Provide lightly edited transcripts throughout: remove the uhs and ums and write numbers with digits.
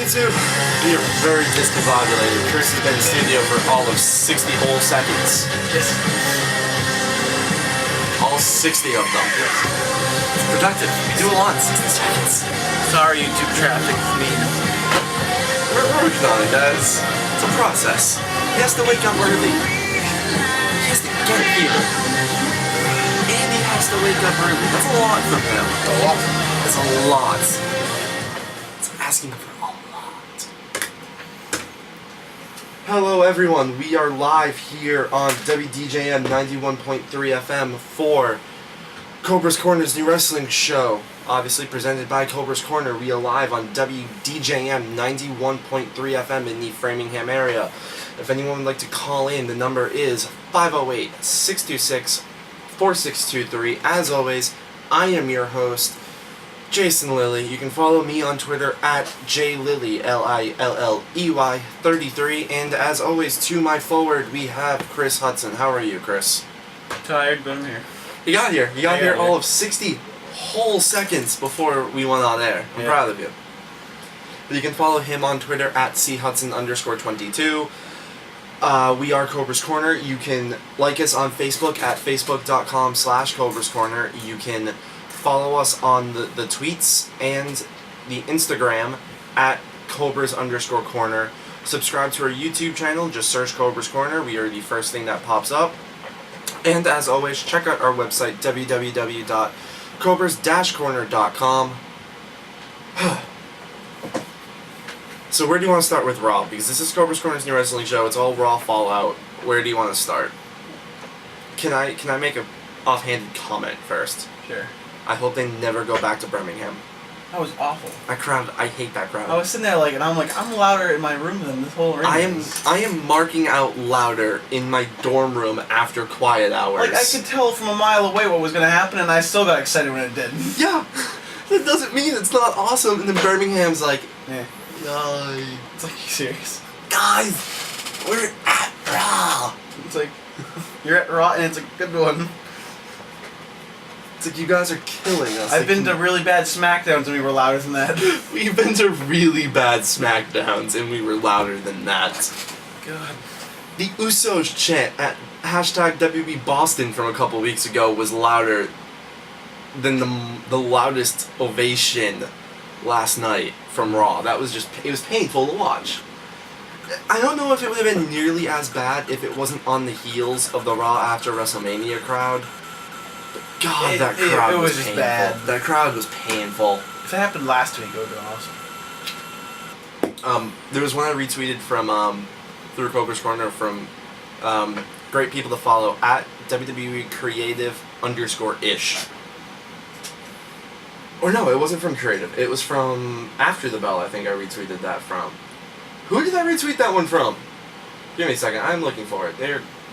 YouTube? We are very discombobulated. Chris has been in the studio for all of 60 whole seconds. Yes. All 60 of them. Yes. It's productive. We do a lot in 60 seconds. Sorry, YouTube traffic. We're working on it, guys. It's a process. He has to wake up early. He has to get here. And he has to wake up early. That's a lot for him. A lot. It's a lot. It's asking for a lot. Hello everyone, we are live here on WDJM 91.3 FM for Cobra's Corner's new wrestling show. Obviously presented by Cobra's Corner. We are live on WDJM 91.3 FM in the Framingham area. If anyone would like to call in, the number is 508-626-4623. As always, I am your host, Jason Lilley. You can follow me on Twitter at JLilley, Lilley 33. And as always, to my forward, we have Chris Hudson. How are you, Chris? Tired, but I'm here. You got here. You got here all of 60 whole seconds before we went on air. I'm proud of you. You can follow him on Twitter at CHudson_22. We are Cobra's Corner. You can like us on Facebook at facebook.com/Cobra's Corner. You can follow us on the tweets and the Instagram at Cobra's_Corner. Subscribe to our YouTube channel. Just search Cobra's Corner. We are the first thing that pops up. And as always, check out our website, www.cobras-corner.com. So where do you want to start with Raw? Because this is Cobra's Corner's new wrestling show. It's all Raw Fallout. Where do you want to start? Can I make a offhanded comment first? Sure. I hope they never go back to Birmingham. That was awful. That crowd, I hate that crowd. I was sitting there and I'm louder in my room than this whole ring. I am marking out louder in my dorm room after quiet hours. I could tell from a mile away what was going to happen, and I still got excited when it did. Yeah, that doesn't mean it's not awesome. And then Birmingham's like, yeah. It's like, you serious? Guys, we're at Raw. It's like, you're at Raw, and it's a good one. It's like, you guys are killing us. I've been to really bad SmackDowns and we were louder than that. We've been to really bad SmackDowns and we were louder than that. God. The Usos chant at #WB Boston from a couple weeks ago was louder than the loudest ovation last night from Raw. That was just, it was painful to watch. I don't know if it would have been nearly as bad if it wasn't on the heels of the Raw after WrestleMania crowd. God, that crowd was just painful. bad. That crowd was painful. If it happened last week, it would have been awesome. There was one I retweeted from through Cobra's Corner from great people to follow at WWE Creative_ish. Or no, it wasn't from Creative. It was from After the Bell. I think I retweeted that from. Who did I retweet that one from? Give me a second. I'm looking for it.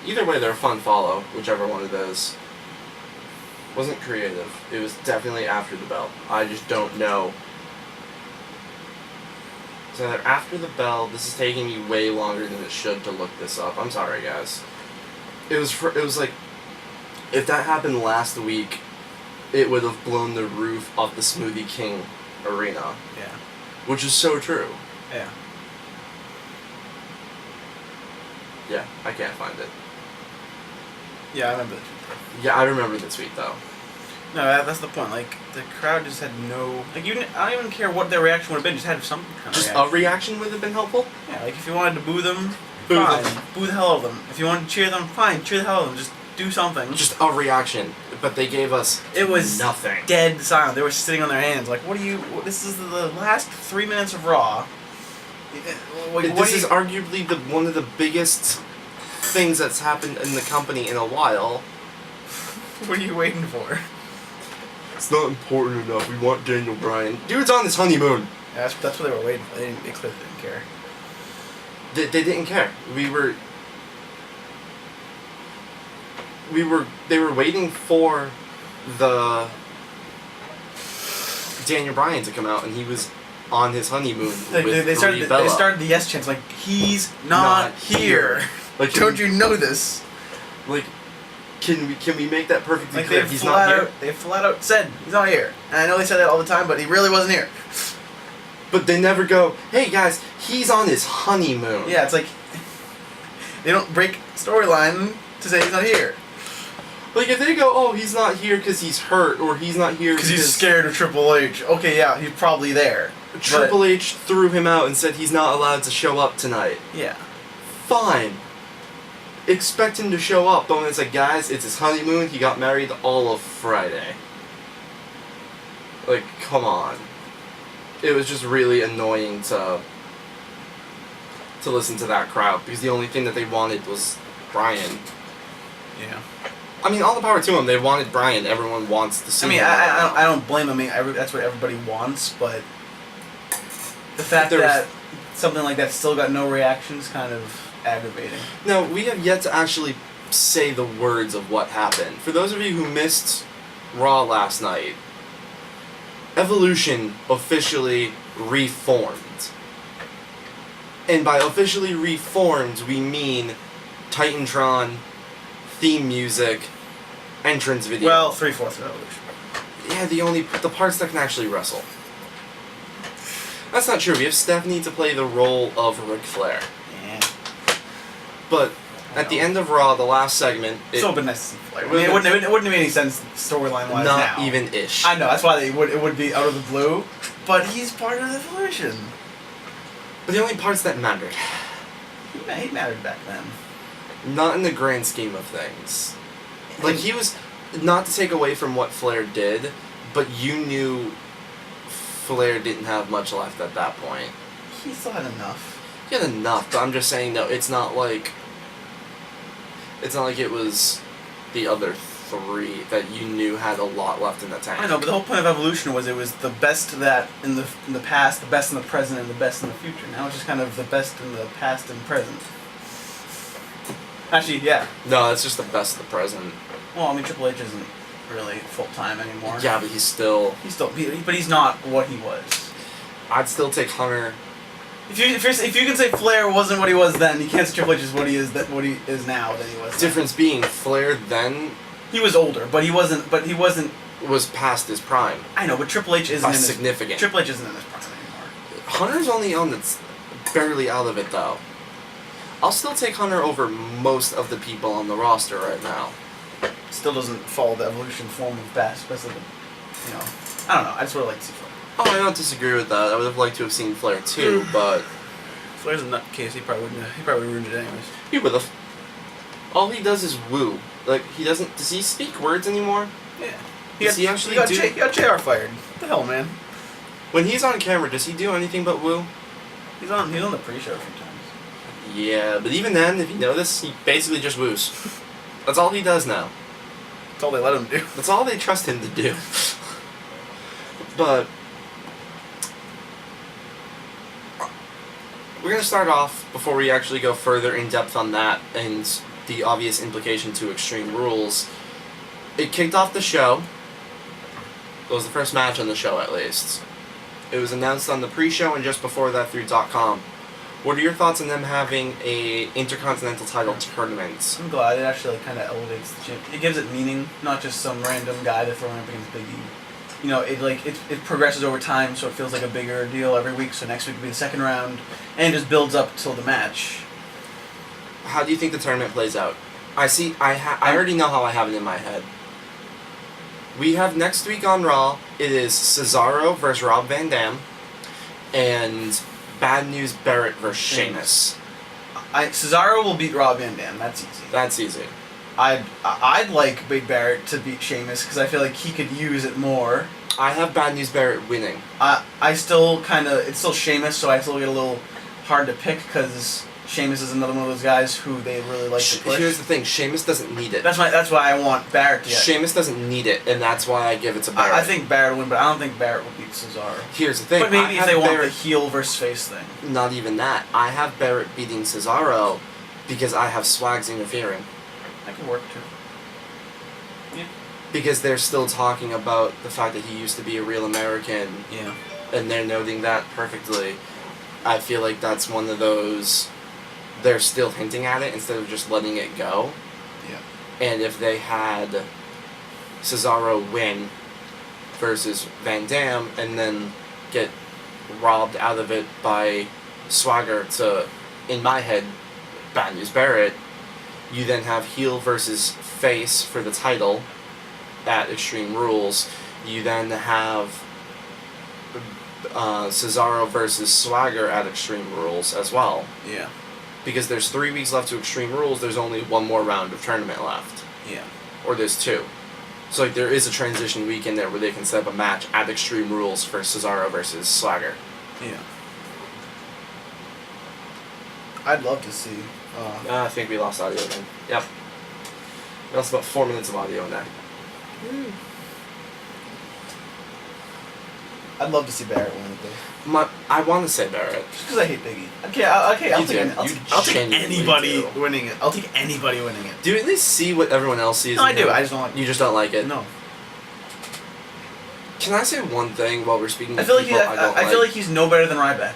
Either way, they're a fun follow, whichever one it is. Wasn't Creative. It was definitely After the Bell. I just don't know. So they're After the Bell. This is taking me way longer than it should to look this up. I'm sorry, guys. It was like, if that happened last week, it would have blown the roof off the Smoothie King arena. Yeah. Which is so true. Yeah. Yeah, I can't find it. Yeah, I remember that. Yeah, I remember the tweet though. No, that's the point. Like, the crowd just had no... Like, I don't even care what their reaction would have been. Just had some kind of Just reaction. a reaction would have been helpful? Yeah, like, if you wanted to boo them, Boo fine. them. Boo the hell out of them. If you wanted to cheer them, fine. Cheer the hell out of them. Just do something. Just a reaction. But they gave us nothing. Dead silent. They were sitting on their hands. Like, what do you... This is the last 3 minutes of Raw. This is arguably one of the biggest things that's happened in the company in a while. What are you waiting for? It's not important enough. We want Daniel Bryan. Dude's on his honeymoon. Yeah, that's what they were waiting for. They clearly didn't care. They didn't care. They were waiting for the Daniel Bryan to come out, and he was on his honeymoon with they started the yes chants, like, he's not here. Like, don't you know this? Like, can we make that perfectly Like, clear? He's not here. They flat out said he's not here, and I know they say that all the time, but he really wasn't here. But they never go, hey guys, he's on his honeymoon. Yeah, it's like they don't break storyline to say he's not here. Like if they go, oh, he's not here because he's hurt, or he's not here because he's scared of Triple H. Okay, yeah, he's probably there. Triple H threw him out and said he's not allowed to show up tonight. Yeah. Fine. Expect him to show up, but when it's like, guys, it's his honeymoon, he got married all of Friday. Like, come on. It was just really annoying to listen to that crowd, because the only thing that they wanted was Bryan. Yeah. I mean, all the power to them. They wanted Bryan. Everyone wants to see him. I don't blame them. That's what everybody wants, but the fact that something like that still got no reactions kind of aggravating. No, we have yet to actually say the words of what happened. For those of you who missed Raw last night, Evolution officially reformed. And by officially reformed, we mean Titantron, theme music, entrance video. Well, 3/4 of Evolution. Yeah, the parts that can actually wrestle. That's not true. We have Stephanie to play the role of Ric Flair. Yeah. But at the end of Raw, the last segment... It's been nice to see Flair. I mean, it wouldn't have made any sense storyline-wise now. Not even ish. I know, that's why it would be out of the blue, but he's part of the Evolution. But the only parts that mattered. He mattered back then. Not in the grand scheme of things. Like, he was... Not to take away from what Flair did, but you knew Flair didn't have much left at that point. He still had enough. He had enough, but I'm just saying, though, it's not like it was the other three that you knew had a lot left in the tank. I know, but the whole point of Evolution was it was the best that in the past, the best in the present, and the best in the future. Now it's just kind of the best in the past and present. Actually, yeah. No, it's just the best of the present. Well, I mean, Triple H isn't really full-time anymore. Yeah, but but he's not what he was. I'd still take Hunter. If you can say Flair wasn't what he was then, you can't say Triple H is what he is now than he was. Difference then. being Flair then. He was older, but he wasn't. Was past his prime. I know, but Triple H isn't significant. Triple H isn't in his prime anymore. Hunter's only on that's barely out of it though. I'll still take Hunter over most of the people on the roster right now. Still doesn't follow the Evolution form of best of the, I don't know. I just would have liked to see Flair. Oh, I don't disagree with that. I would have liked to have seen Flair too, but Flair's a nutcase. He probably wouldn't. He probably ruined it anyways. He would have. All he does is woo. Like he doesn't. Does he speak words anymore? Yeah. Does he actually do? He got JR fired. What the hell, man? When he's on camera, does he do anything but woo? He's on the pre-show a few times. Yeah, but even then, if you notice, he basically just woos. That's all he does now. That's all they let him do. That's all they trust him to do. But we're going to start off, before we actually go further in depth on that and the obvious implication to Extreme Rules. It kicked off the show. It was the first match on the show, at least. It was announced on the pre-show and just before that through .com. What are your thoughts on them having a Intercontinental title tournament? I'm glad it actually kind of elevates the gym. It gives it meaning, not just some random guy to throw up against Big E. It progresses over time, so it feels like a bigger deal every week. So next week will be the second round, and it just builds up till the match. How do you think the tournament plays out? I already know how I have it in my head. We have next week on Raw. It is Cesaro versus Rob Van Dam, and Bad News Barrett versus Sheamus. Cesaro will beat Rob Van Dam. That's easy. That's easy. I'd like Big Barrett to beat Sheamus because I feel like he could use it more. I have Bad News Barrett winning. It's still Sheamus, so I still get a little hard to pick because Sheamus is another one of those guys who they really like to push. Here's the thing, Sheamus doesn't need it. That's why I want Barrett to get it. Sheamus doesn't need it, and that's why I give it to Barrett. I think Barrett would win, but I don't think Barrett would beat Cesaro. Here's the thing. But maybe if they want the heel versus face thing. Not even that. I have Barrett beating Cesaro because I have Swags interfering. That could work too. Yeah. Because they're still talking about the fact that he used to be a real American. Yeah. And they're noting that perfectly. I feel like that's one of those... They're still hinting at it instead of just letting it go. Yeah. And if they had Cesaro win versus Van Dam and then get robbed out of it by Swagger to, in my head, Bad News Barrett. You then have heel versus face for the title at Extreme Rules. You then have Cesaro versus Swagger at Extreme Rules as well. Yeah. Because there's 3 weeks left to Extreme Rules, there's only one more round of tournament left. Yeah. Or there's 2. So like there is a transition week in there where they can set up a match at Extreme Rules for Cesaro versus Swagger. Yeah. I'd love to see. I think we lost audio then. Yep. We lost about 4 minutes of audio in there. I'd love to see Barrett win it though. I want to say Barrett. Just because I hate Biggie. Okay, I'll You take, do. I'll You take genuinely anybody do. winning it. I'll take anybody winning it. Do you at least see what everyone else sees? No, in I do. him? I just don't like it. You just don't like it? No. Can I say one thing while we're speaking I of feel like people I don't I feel like he's no better than Ryback.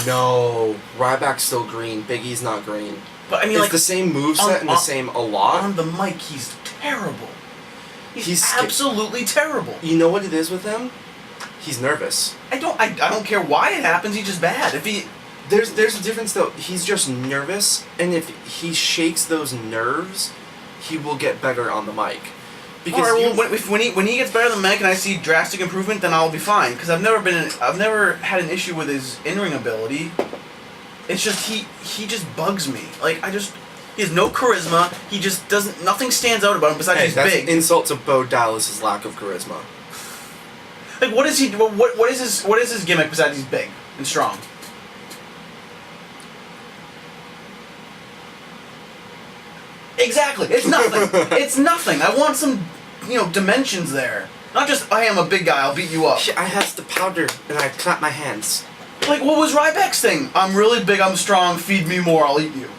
No. Ryback's still green. Biggie's not green. But I mean, It's like the same moveset and the same a lot. on the mic, he's terrible. He's sca- absolutely terrible. You know what it is with him? He's nervous. I don't care why it happens. He's just bad. If he There's a difference though. He's just nervous, and if he shakes those nerves, he will get better on the mic. Because when he gets better than Meg and I see drastic improvement, then I'll be fine. Because I've never had an issue with his in-ring ability. It's just he just bugs me. Like he has no charisma. He just doesn't. Nothing stands out about him besides he's that's big. an insult to Bo Dallas's lack of charisma. Like what is he? What is his gimmick besides he's big and strong? Exactly. It's nothing. It's nothing. I want some, dimensions there. Not just I am a big guy. I'll beat you up. I has the powder and I clap my hands. Like what was Ryback's thing? I'm really big. I'm strong. Feed me more. I'll eat you.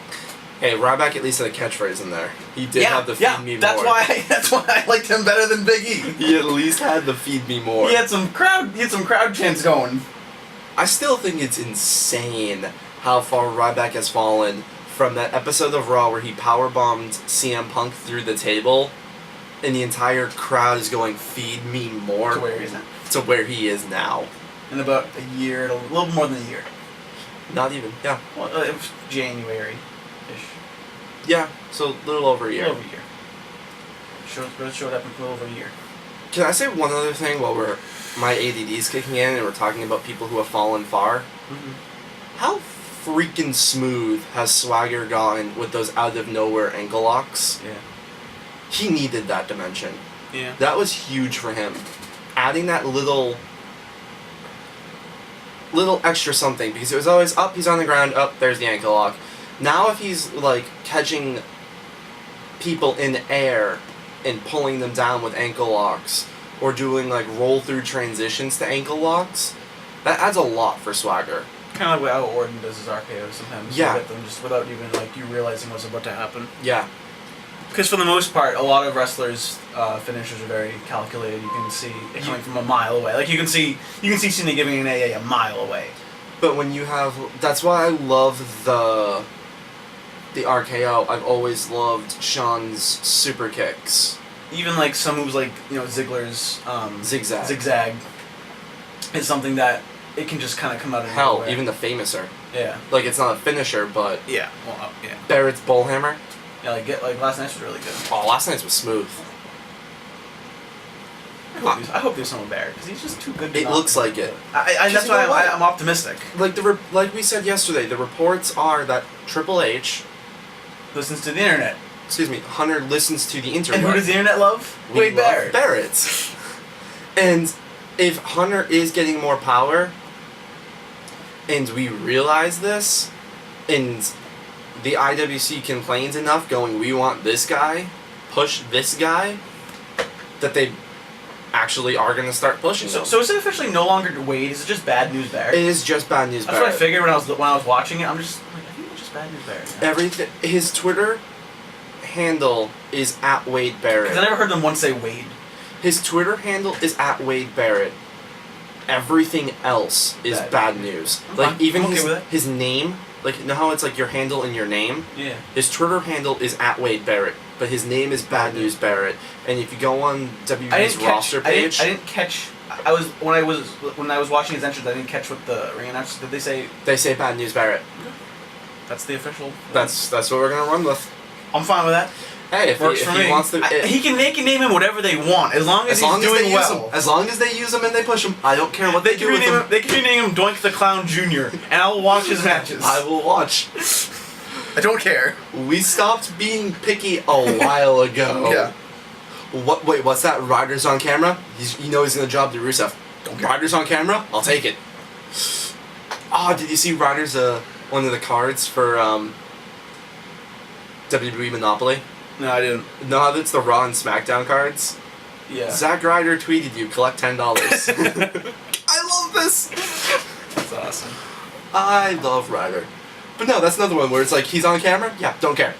Hey, Ryback at least had a catchchphrase in there. He did have the feed me that's more. That's why I liked him better than Big E. He at least had the feed me more. He had some crowd chants going. I still think it's insane how far Ryback has fallen from that episode of Raw where he powerbombed CM Punk through the table, and the entire crowd is going, "Feed me more." To where he is now. To where he is now. In about a year, a little more than a year. Not even. Yeah. Well, it was January-ish. Yeah. So a little over a year. A little over a year. Showed up in a little over a year. Can I say one other thing while my ADD's kicking in and we're talking about people who have fallen far? Mm-hmm. How freaking smooth has Swagger gotten with those out of nowhere ankle locks? Yeah. He needed that dimension. Yeah. That was huge for him. Adding that little extra something, because it was always up, he's on the ground, up, there's the ankle lock. Now if he's like catching people in air and pulling them down with ankle locks, or doing like roll through transitions to ankle locks, that adds a lot for Swagger. Kind of like how Orton does his RKO sometimes. Yeah. You get them just without even you realizing what's about to happen. Yeah. Because for the most part, a lot of wrestlers' finishers are very calculated. You can see it coming from a mile away. Like you can see Cena giving an AA a mile away. But when you have, that's why I love the RKO. I've always loved Shawn's super kicks. Even like some moves like Ziggler's Zigzag is something that it can just kind of come out of Hell, nowhere. even the famouser. Yeah. Like it's not a finisher, but Yeah. Well, yeah. Barrett's bullhammer. Yeah, like last night's was really good. Oh, last night's was smooth. I hope there's someone Barrett because he's just too good. It looks like it. That's why I'm optimistic. Like we said yesterday, the reports are that Triple H, Listens to the internet. excuse me, Hunter listens to the internet. And who does the internet love? We Wade love Barrett. Barrett. And if Hunter is getting more power, and we realize this, and the IWC complains enough going, we want this guy, push this guy, that they actually are going to start pushing him. So is it officially no longer Wade? Is it just Bad News Barrett? It is just Bad News That's Barrett. what I figured when I was watching it. I'm just like, I think it's just Bad News Barrett. Everything. His Twitter handle is @Wade Barrett. Because I never heard them once say Wade. His Twitter handle is @Wade Barrett. Everything else is bad news. Like even I'm okay with it. his name, like you know how it's like your handle and your name? Yeah. His Twitter handle is @Wade Barrett, but his name is Bad News Barrett. And if you go on WWE's roster page, I didn't catch when I was watching his entrance, I didn't catch what the ring announcers did. They say They say bad news, Barrett. that's the official. That's what we're gonna run with. I'm fine with that. Hey, if Works he, for if he me. wants to, They can name him whatever they want as long as he's doing they well. use him, as long as they use him and they push him, I don't care what they do with him. They can rename him Doink the Clown Jr. and I will watch his matches. I will watch. I don't care. We stopped being picky a while ago. Yeah. Wait, what's that? Riders on camera? He's gonna job to Rusev. Riders on camera? I'll take it. Did you see Riders one of the cards for WWE Monopoly? No, I didn't. No, that's the Raw and SmackDown cards. Yeah. Zack Ryder tweeted you, collect $10. I love this! That's awesome. I love Ryder. But no, that's another one where it's like, he's on camera? Yeah, don't care.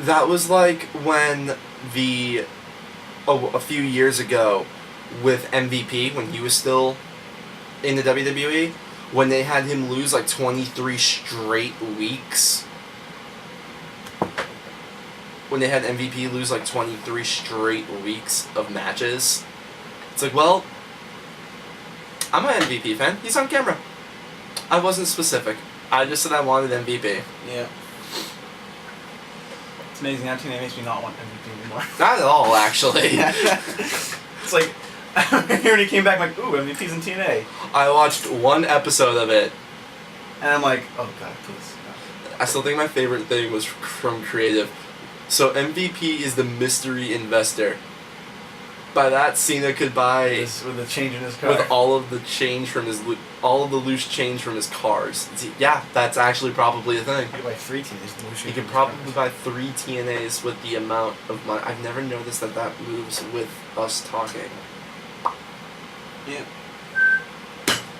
That was like when a few years ago with MVP, when he was still in the WWE, when they had him lose like 23 straight weeks. When they had MVP lose like 23 straight weeks of matches. It's like, well, I'm an MVP fan. He's on camera. I wasn't specific. I just said I wanted MVP. Yeah. It's amazing how TNA makes me not want MVP anymore. Not at all, actually. It's like, when he came back, I'm like, ooh, MVP's in TNA. I watched one episode of it. And I'm like, oh god, please. No. I still think my favorite thing was from Creative. So MVP is the mystery investor. By that, Cena could buy With the change in his car. with all of the change from all of the loose change from his cars. Yeah, that's actually probably a thing. You could buy 3 TNAs. You can probably buy 3 TNAs with the amount of money. I've never noticed that moves with us talking. Yeah.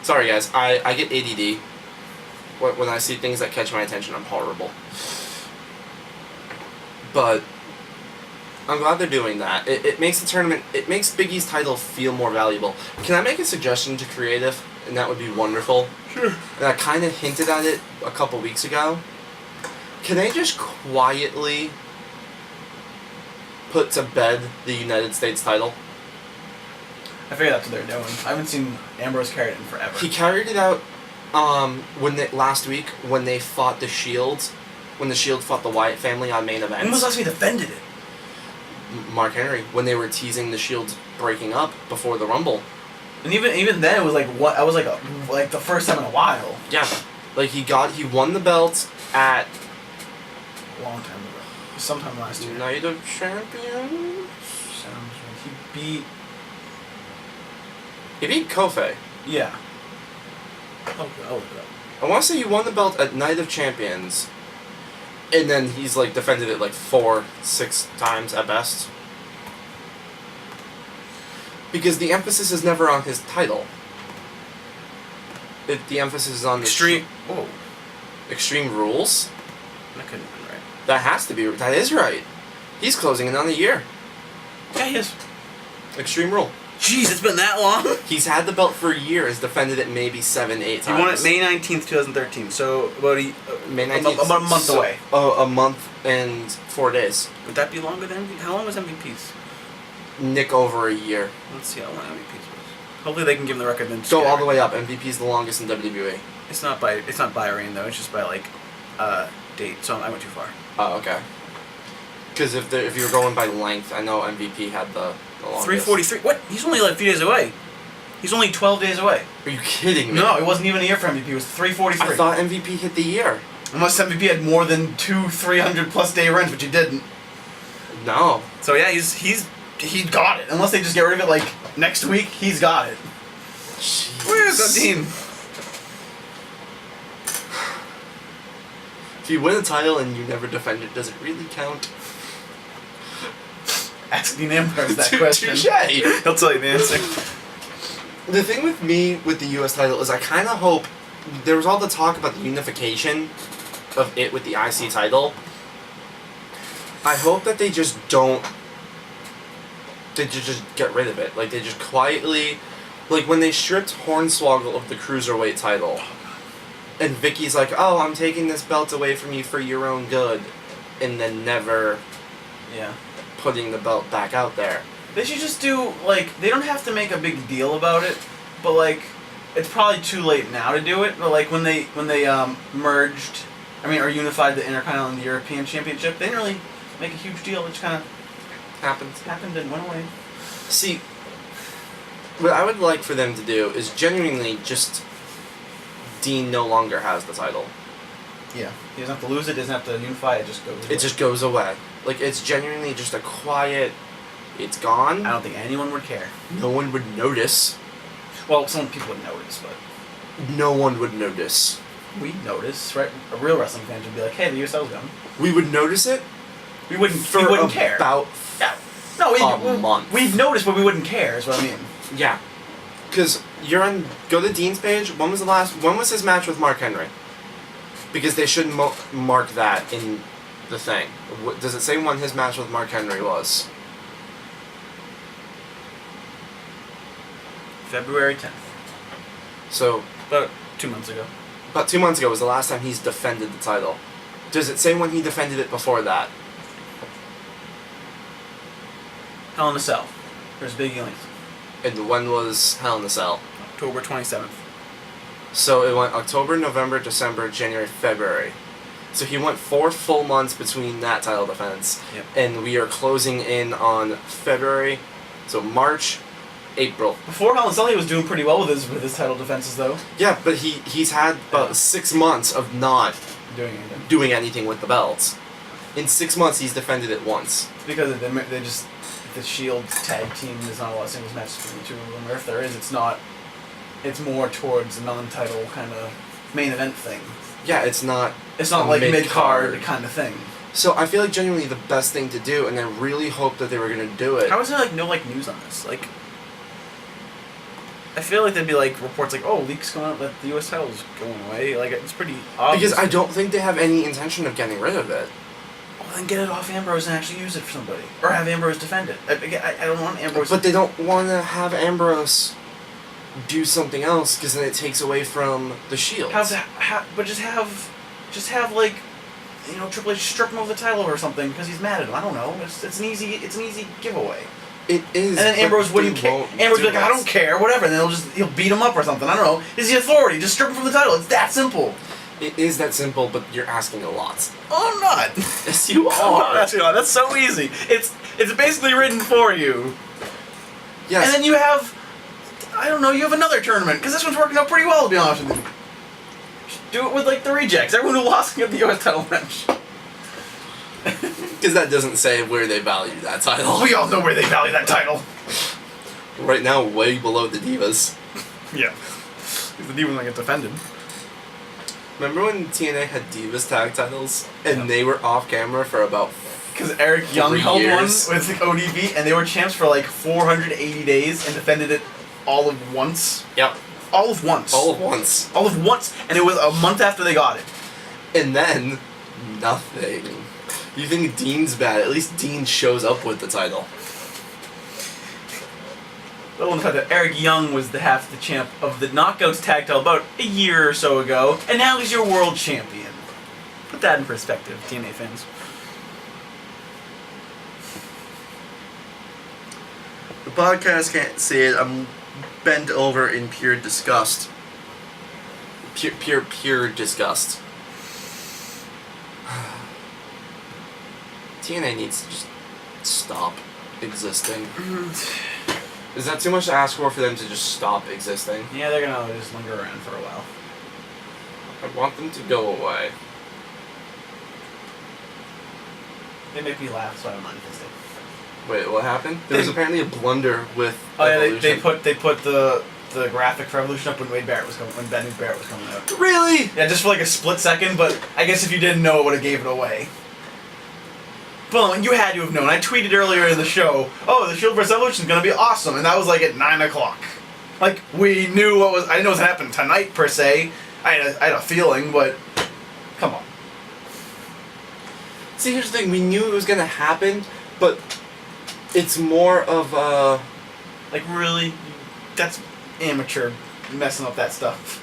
Sorry guys, I get ADD. When I see things that catch my attention, I'm horrible. But I'm glad they're doing that. It makes the tournament, it makes Big E's title feel more valuable. Can I make a suggestion to Creative? And that would be wonderful. Sure. And I kind of hinted at it a couple weeks ago. Can they just quietly put to bed the United States title? I figured that's what they're doing. I haven't seen Ambrose carry it in forever. He carried it out last week when they fought the Shield. When the Shield fought the Wyatt family on main event. When was the last time he defended it? Mark Henry, when they were teasing the Shield breaking up before the Rumble. And even then, it was like what I was like the first time in a while. Yeah, like he won the belt at A long time ago. Sometime last year. Night of Champions. Sounds right. He beat Kofi. Yeah. Okay, I'll look it up. I want to say he won the belt at Night of Champions, and then he's like defended it like 4-6 times at best. Because the emphasis is never on his title. The emphasis is on the Extreme. Whoa. Extreme Rules. That couldn't have been right. That has to be. That is right. He's closing in on a year. Yeah, he is. Extreme Rule. Jeez, it's been that long? He's had the belt for years, defended it maybe 7-8 times. He won it May 19th, 2013, so about May 19th. about a month away. A month and 4 days. Would that be longer than MVP? How long was MVP's? Nick over a year. Let's see how long MVP's was. Hopefully they can give him the record then. Go all the way up. MVP is the longest in WWE. It's not by reign though, it's just by like date, so I went too far. Oh, okay. Because if you were going by length, I know MVP had the longest. 343. What? He's only like a few days away. He's only 12 days away. Are you kidding me? No, it wasn't even a year for MVP. It was 343. I thought MVP hit the year. Unless MVP had more than 200-300 plus day runs, which he didn't. No. So yeah, he got it. Unless they just get rid of it like next week, he's got it. Jeez. Where's the team? If you win a title and you never defend it, does it really count? Ask Dean Ambrose that question. Touché. He'll tell you the answer. The thing with me with the U.S. title is I kind of hope there was all the talk about the unification of it with the IC title. I hope that they just don't. They just get rid of it. Like they just quietly, like when they stripped Hornswoggle of the cruiserweight title, and Vicky's like, "Oh, I'm taking this belt away from you for your own good," and then never Yeah. putting the belt back out there. They should just do, like, they don't have to make a big deal about it, but, like, it's probably too late now to do it, but, like, when they merged, or unified the Intercontinental and the European Championship, they didn't really make a huge deal. It just kind of happened and went away. See, what I would like for them to do is genuinely just Dean no longer has the title. Yeah. He doesn't have to lose it, doesn't have to unify it, just goes away. It just goes away. Like, it's genuinely just a quiet, it's gone. I don't think anyone would care. No one would notice. Well, some people would notice, but... No one would notice. We'd notice, right? A real wrestling fan would be like, hey, the USL's gone. We would notice it? We wouldn't care. About a month. We'd notice, but we wouldn't care, is what I mean. Yeah. Because go to Dean's page, when was his match with Mark Henry? Because they should mark that in the thing. Does it say when his match with Mark Henry was? February 10th. So... About 2 months ago. About 2 months ago was the last time he's defended the title. Does it say when he defended it before that? Hell in a Cell. There's Big Links. And when was Hell in a Cell? October 27th. So it went October, November, December, January, February. So he went 4 full months between that title defense. Yep. And we are closing in on February. So March, April. Before Hell in a Cell, he was doing pretty well with his title defenses, though. Yeah, but he's had about 6 months of not doing anything with the belts. In 6 months, he's defended it once. It's because they just... The Shield tag team, there's not a lot of singles matches between the two of them, or if there is, it's not. It's more towards a non-title kind of main event thing. Yeah, it's not. It's not like mid-card kind of thing. So I feel like genuinely the best thing to do, and I really hope that they were gonna do it. How is there no news on this? Like, I feel like there'd be reports oh, leaks going out that the US title's going away. Like, it's pretty obvious. Because I don't think they have any intention of getting rid of it. Well, then get it off Ambrose and actually use it for somebody. Or have Ambrose defend it. I don't want Ambrose... But they don't want to have Ambrose do something else, because then it takes away from the Shield. But just have Triple H strip him of the title or something, because he's mad at him. I don't know. It's an easy giveaway. It is. And then Ambrose wouldn't care. Ambrose would be like, I don't care, whatever, and then he'll beat him up or something. I don't know. He's the authority. Just strip him from the title. It's that simple. It is that simple, but you're asking a lot. Oh, I'm not. Yes, you are. That's so easy. It's basically written for you. Yes. And then you have, you have another tournament, because this one's working out pretty well, to be honest with you. Do it with, the rejects. Everyone who lost can get the US title match. Because that doesn't say where they value that title. We all know where they value that title. Right now, way below the Divas. Yeah. Because the Divas don't get defended. Remember when TNA had Divas tag titles, and they were off camera for about Because Eric Young held one with ODB, and they were champs for 480 days and defended it all of once. Yep. All of once. All of once. All of once, and it was a month after they got it. And then, nothing. You think Dean's bad? At least Dean shows up with the title. Little known fact that Eric Young was the champ of the Knockouts tag title about a year or so ago, and now he's your world champion. Put that in perspective, TNA fans. The podcast can't see it. I'm bent over in pure disgust. Pure disgust. TNA needs to just stop existing. Is that too much to ask for them to just stop existing? Yeah, they're gonna just linger around for a while. I want them to go away. They make me laugh, so I don't mind if they stay. Wait, what happened? There was apparently a blunder with Evolution. They put the graphic for Evolution up when Wade Barrett was coming, when Ben Barrett was coming out. Really? Yeah, just for a split second, but I guess if you didn't know, it would have gave it away. Well, you had to have known. I tweeted earlier in the show, oh, the Shield vs. Evolution is going to be awesome, and that was at 9 o'clock. We knew what was... I didn't know what was going to happen tonight, per se. I had a feeling, but... Come on. See, here's the thing. We knew it was going to happen, but it's more of a... Really? That's amateur, messing up that stuff.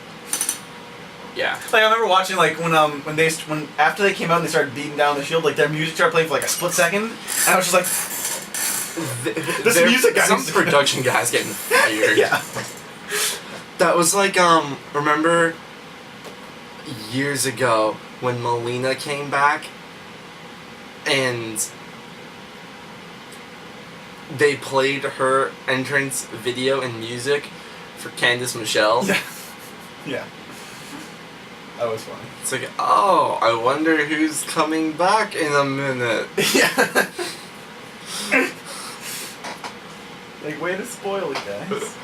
Yeah. I remember watching when after they came out and they started beating down the Shield, their music started playing for a split second, and I was just This music guy some needs to- production guys getting fired. Yeah. That was like, remember years ago when Melina came back and they played her entrance video and music for Candice Michelle? Yeah. Yeah. That was funny. It's like, oh, I wonder who's coming back in a minute. Yeah. Like, way to spoil it, guys.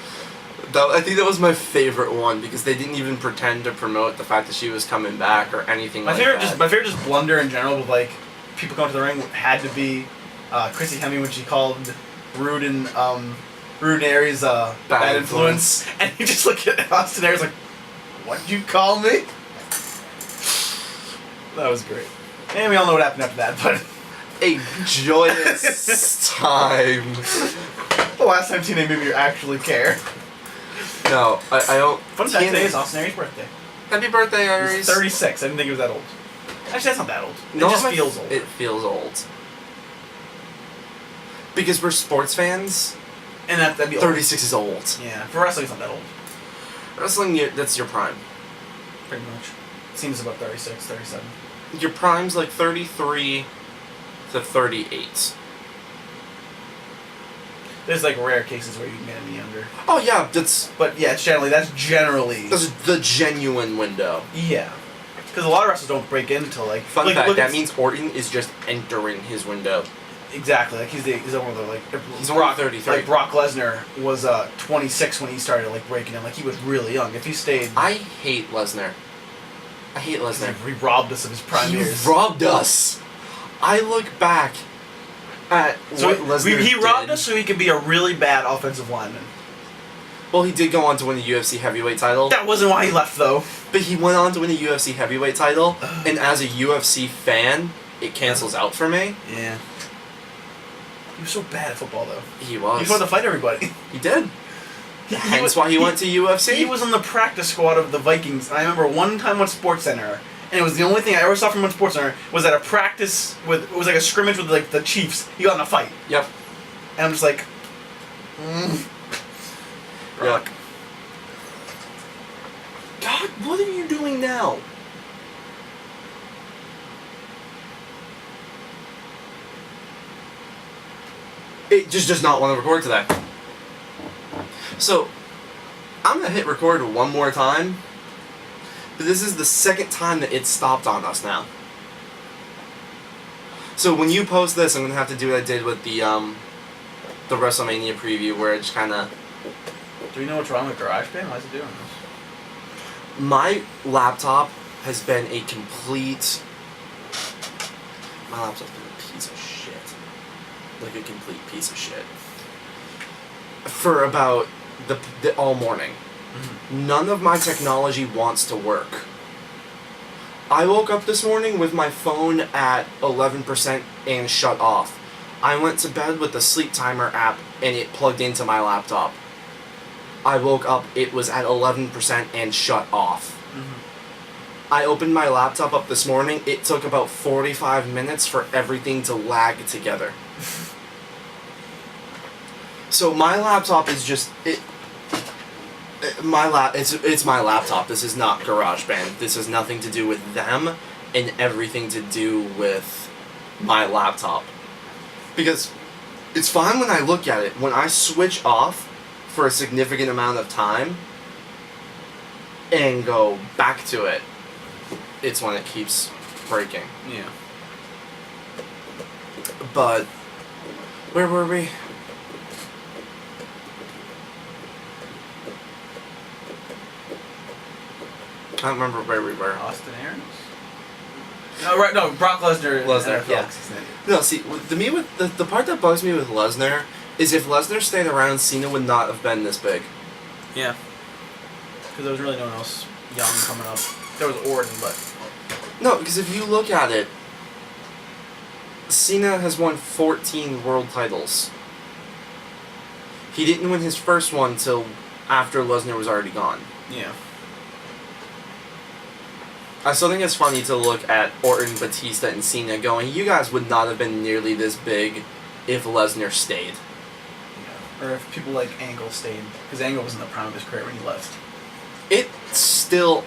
I think that was my favorite one because they didn't even pretend to promote the fact that she was coming back or anything My like favorite, that. my favorite just blunder in general with like people coming to the ring had to be Chrissy Hemme when she called Rude Aries bad influence, and you just look at Austin Aries like, what'd you call me? That was great. And we all know what happened after that, but A joyous time. the last time TNA made me actually care. No, I don't. Fun fact, today is Austin Aries' birthday. Happy birthday, He's Aries. 36. I didn't think he was that old. Actually, that's not that old. It No, just feels old. It feels old. Because we're sports fans, And that'd be old. 36 is old. Yeah, for wrestling, it's not that old. Wrestling, that's your prime. Pretty much. Seems about 36, 37. Your prime's like 33 to 38. There's like rare cases where you can get any younger. Oh yeah, that's But yeah, that's generally. the genuine window. Yeah. Because a lot of wrestlers don't break in until like. Fun like, fact, look that at- means Orton is just entering his window. Exactly. Like he's one of the like. He's only 33. Like Brock Lesnar was 26 when he started like breaking in. Like he was really young. If he stayed. I hate Lesnar. I hate Lesnar. He robbed us of his prime He years. robbed us. I look back at So what Lesnar he robbed did. us so he could be a really bad offensive lineman. Well, he did go on to win the UFC heavyweight title, That wasn't why he left though. but he went on to win the UFC heavyweight title, and as a UFC fan, it cancels out for me. Yeah. He was so bad at football though. He He was. just wanted to fight everybody. He did. He Hence was- why he went to UFC. He was on the practice squad of the Vikings. And I remember one time on SportsCenter, and it was the only thing I ever saw from on SportsCenter was at a practice with it was like a scrimmage with like the Chiefs. He got in a fight, Yep. and I'm just like, Yep. God, what are you doing now? It just does not want to record today. So, I'm gonna hit record one more time, but this is the second time that it stopped on us now. So when you post this, I'm gonna have to do what I did with the WrestleMania preview, where it just kind of. do we know what's wrong with GarageBand? Why is it doing this? My laptop has been a complete. My laptop's been a piece of shit. Like a complete piece of shit. For about the all morning. None of my technology wants to work. I woke up this morning with my phone at 11% and shut off. I went to bed with the sleep timer app and it plugged into my laptop. I woke up, it was at 11% and shut off. I opened my laptop up this morning, it took about 45 minutes for everything to lag together. So my laptop is just it's my laptop. This is not GarageBand. This has nothing to do with them and everything to do with my laptop. Because it's fine when I look at it. When I switch off for a significant amount of time and go back to it, it's when it keeps breaking. Yeah. But where were we? I don't remember where we were. Austin Aries? No, right. No, Brock Lesnar. Lesnar, NFL. yeah. No, see, the part that bugs me with Lesnar is if Lesnar stayed around, Cena would not have been this big. Yeah. Because there was really no one else young coming up. There was Orton, but No, because if you look at it, Cena has won 14 world titles. He didn't win his first one till after Lesnar was already gone. yeah. I still think it's funny to look at Orton, Batista, and Cena going, you guys would not have been nearly this big if Lesnar stayed. Yeah. Or if people like Angle stayed, because Angle was in the prime of his career when he left. It still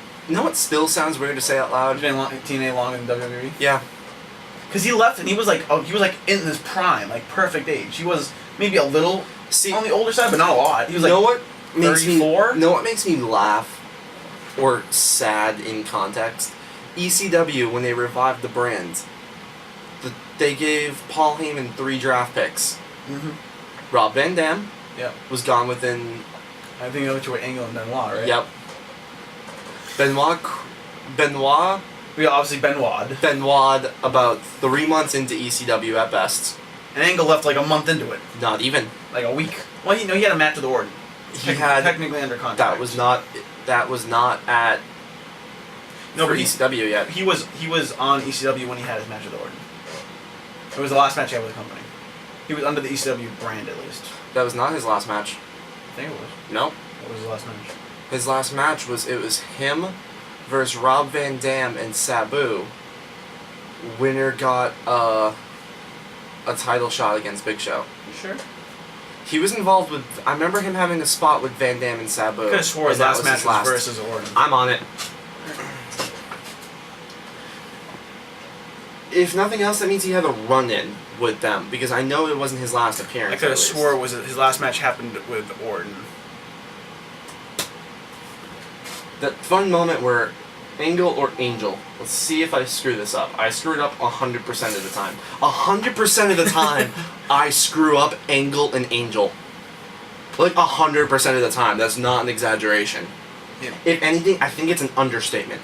sounds weird to say out loud. He's been TNA long in WWE. Yeah. Because he left and he was like in his prime, like perfect age. He was maybe a little on the older side, but not a lot. He was like what 34? Know what makes me laugh or sad in context? ECW, when they revived the brand, they gave Paul Heyman 3 draft picks. Mm-hmm. Rob Van Dam was gone within... I think it went to Angle and Benoit, right? Yep. Benoit... Yeah, obviously Benoit about 3 months into ECW at best. And Angle left like a month into it. Not even. Like a week. Well, he had a match with Orton. He had technically under contract. That was not at ECW yet. He was on ECW when he had his match with Orton. It was the last match he had with the company. He was under the ECW brand at least. That was not his last match. I think it was. Nope. What was his last match? His last match was him versus Rob Van Dam and Sabu. Winner got a title shot against Big Show. You sure? He was involved with... I remember him having a spot with Van Dam and Sabu. I could have swore his last match was versus Orton. I'm on it. If nothing else, that means he had a run-in with them, because I know it wasn't his last appearance. I could have swore his last match happened with Orton. That fun moment where Angle or Angel. Let's see if I screw this up. I screw it up 100% of the time. 100% of the time, I screw up Angle and Angel. Like 100% of the time. That's not an exaggeration. Yeah. If anything, I think it's an understatement.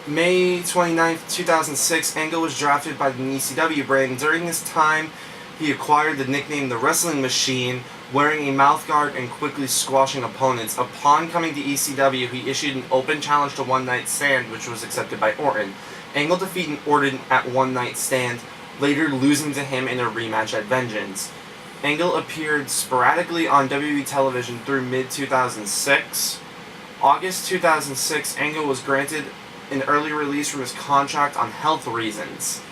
May 29th, 2006, Angle was drafted by the ECW brand. During this time, he acquired the nickname The Wrestling Machine, wearing a mouthguard and quickly squashing opponents. Upon coming to ECW, he issued an open challenge to One Night Stand, which was accepted by Orton. Angle defeated Orton at One Night Stand, later losing to him in a rematch at Vengeance. Angle appeared sporadically on WWE television through mid-2006. August 2006, Angle was granted an early release from his contract on health reasons.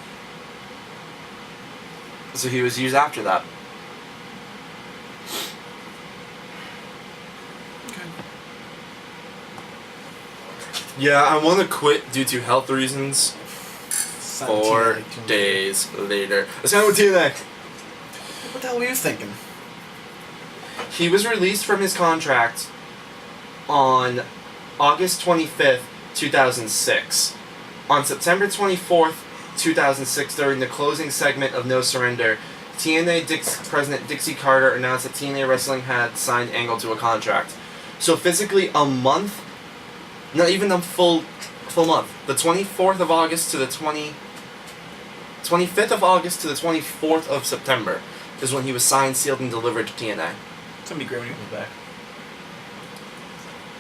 So he was used after that. Okay. Yeah, I want to quit due to health reasons. 4 days later. Let's go with TNA. What the hell were you thinking? He was released from his contract on August 25th, 2006. On September 24th, 2006, during the closing segment of No Surrender, TNA President Dixie Carter announced that TNA Wrestling had signed Angle to a contract. So physically a month, not even a full month. The 24th of August to the 25th of August to the 24th of September is when he was signed, sealed, and delivered to TNA. It's gonna be great when he comes back.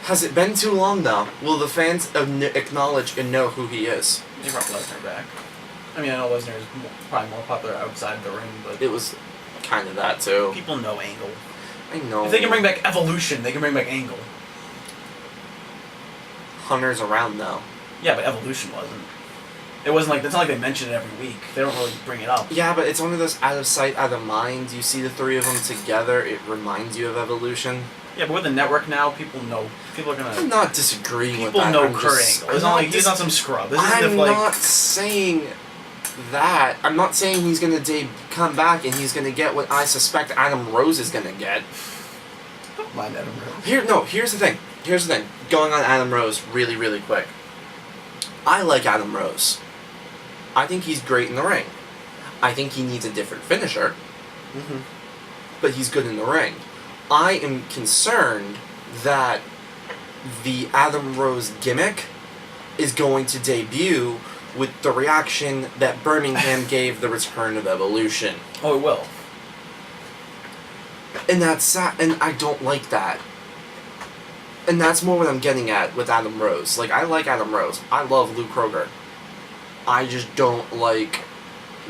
Has it been too long though? Will the fans acknowledge and know who he is? They brought Lesnar back. I mean, I know Lesnar is probably more popular outside the ring, but It was kind of that too. people know Angle. I know. If they can bring back Evolution, they can bring back Angle. Hunter's around though. Yeah, but Evolution wasn't. It wasn't like, it's not like they mention it every week. They don't really bring it up. Yeah, but it's one of those out of sight, out of mind. You see the three of them together, it reminds you of Evolution. Yeah, but with the network now, people know. People are gonna. I'm not disagreeing with People that. know I'm Kurt just- Angle. It's not like he's not some scrub. This I'm is like. not saying that. I'm not saying he's gonna come back and he's gonna get what I suspect Adam Rose is gonna get. Don't mind Adam Rose. Here's the thing. Going on Adam Rose really, really quick. I like Adam Rose. I think he's great in the ring. I think he needs a different finisher. Mm-hmm. But he's good in the ring. I am concerned that the Adam Rose gimmick is going to debut with the reaction that Birmingham gave the return of Evolution. Oh, it will. And that's sad, and I don't like that. And that's more what I'm getting at with Adam Rose. Like, I like Adam Rose. I love Luke Kroger. I just don't like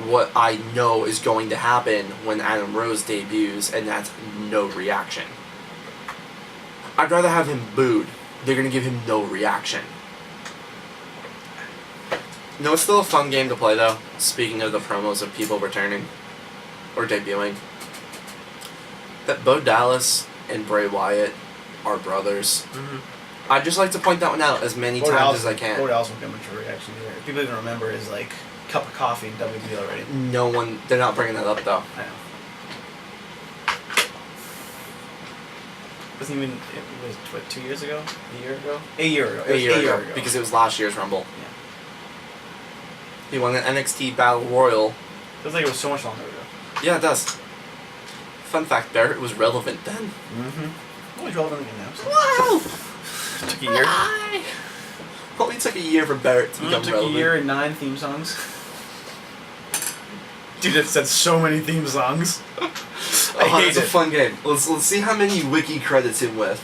what I know is going to happen when Adam Rose debuts, and that's no reaction. I'd rather have him booed. They're gonna give him no reaction. No, it's still a fun game to play though. Speaking of the promos of people returning or debuting, that Bo Dallas and Bray Wyatt are brothers. Mm-hmm. I'd just like to point that one out as many times as I can. Bo Dallas won't get much of a reaction either. People even remember his like cup of coffee in WWE already. No one. They're not bringing that up though. I know. Wasn't even. It was what 2 years ago? A year ago? A year ago. It was A year ago. Because it was last year's Rumble. Yeah. He won an NXT Battle Royal. Feels like it was so much longer ago. Yeah, it does. Fun fact, Barrett was relevant then. Mm-hmm. Only relevant again now. So. Wow! Took a year. Only took a year for Barrett to become Took relevant. a year and 9 theme songs. Dude, it said so many theme songs. I hate it's a it. fun game. Let's see how many wiki credits him with.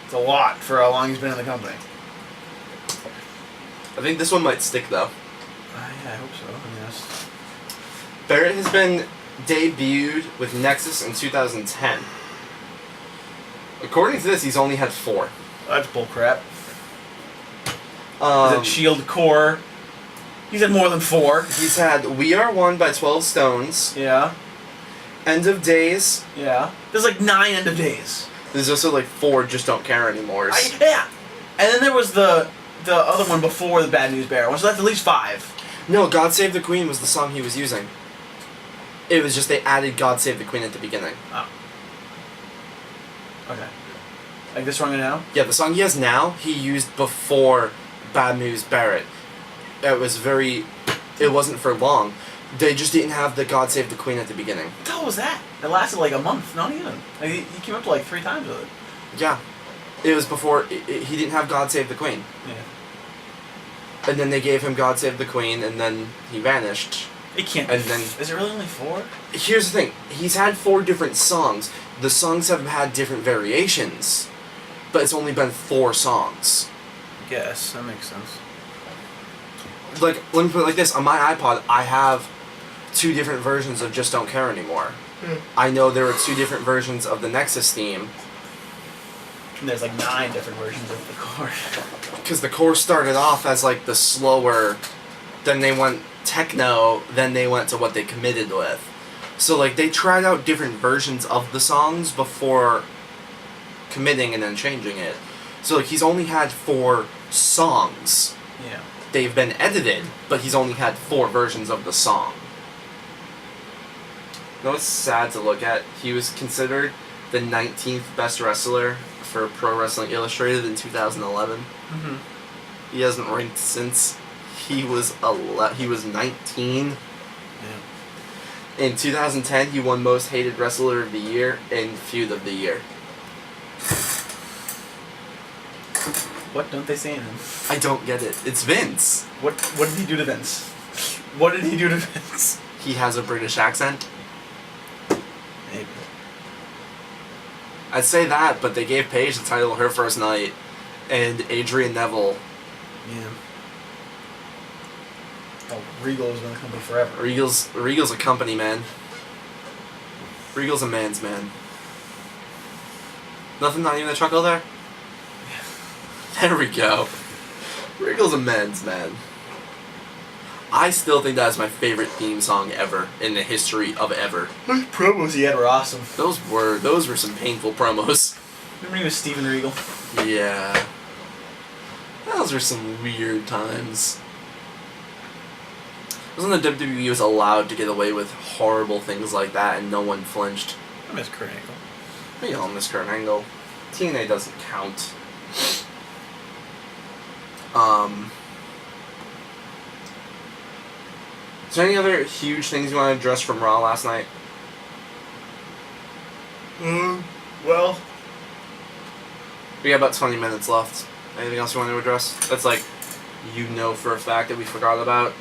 It's a lot for how long he's been in the company. I think this one might stick though. Yeah, I hope so. I mean, that's... Barrett has been debuted with Nexus in 2010. According to this, he's only had 4. That's bullcrap. Is it Shield Core? He's had more than 4. He's had We Are One by 12 Stones, Yeah. End of Days. Yeah. There's like 9 end of days. There's also like 4 Just Don't Care Anymore. Yeah. And then there was the other one before the Bad News Bear one, so that's at least 5. No, God Save the Queen was the song he was using. It was just they added God Save the Queen at the beginning. Oh. Okay. Like this song now? Yeah, the song he has now, he used before Bad News Barrett. It wasn't for long. They just didn't have the God Save the Queen at the beginning. What the hell was that? It lasted like a month, not even. Like, he came up to like 3 times with it. Yeah. It was before, he didn't have God Save the Queen. Yeah. And then they gave him God Save the Queen, and then he vanished. It can't And then... Is it really only 4? Here's the thing. He's had 4 different songs. The songs have had different variations. But it's only been 4 songs. Yes, that makes sense. Like, let me put it like this. On my iPod, I have 2 different versions of Just Don't Care Anymore. I know there are 2 different versions of the Nexus theme. And there's like 9 different versions of the core. Because the core started off as like the slower, then they went techno, then they went to what they committed with. So like they tried out different versions of the songs before committing and then changing it. So like he's only had 4 songs. Yeah. They've been edited, but he's only had 4 versions of the song. You know, it's sad to look at. He was considered the 19th best wrestler for Pro Wrestling Illustrated in 2011. Mm-hmm. He hasn't ranked since he was 19. Yeah. In 2010, he won Most Hated Wrestler of the Year and Feud of the Year. What don't they say in him? I don't get it. It's Vince. What did he do to Vince? What did he do to Vince? He has a British accent. Maybe. I'd say that, but they gave Paige the title Her First Night, and Adrian Neville. Yeah. Oh, Regal has been in the company forever. Regal's a company man. Regal's a man's man. Nothing, not even a chuckle there? Yeah. There we go. Regal's a man's man. I still think that's my favorite theme song ever in the history of ever. Those promos he had were awesome. Those were some painful promos. Remember he was Steven Regal? Yeah. Those were some weird times. Wasn't the WWE was allowed to get away with horrible things like that and no one flinched? I miss Kurt Angle. We all miss Kurt Angle. TNA doesn't count. Is there any other huge things you want to address from Raw last night? Well, We got about 20 minutes left. Anything else you want to address? That's like, you know for a fact that we forgot about?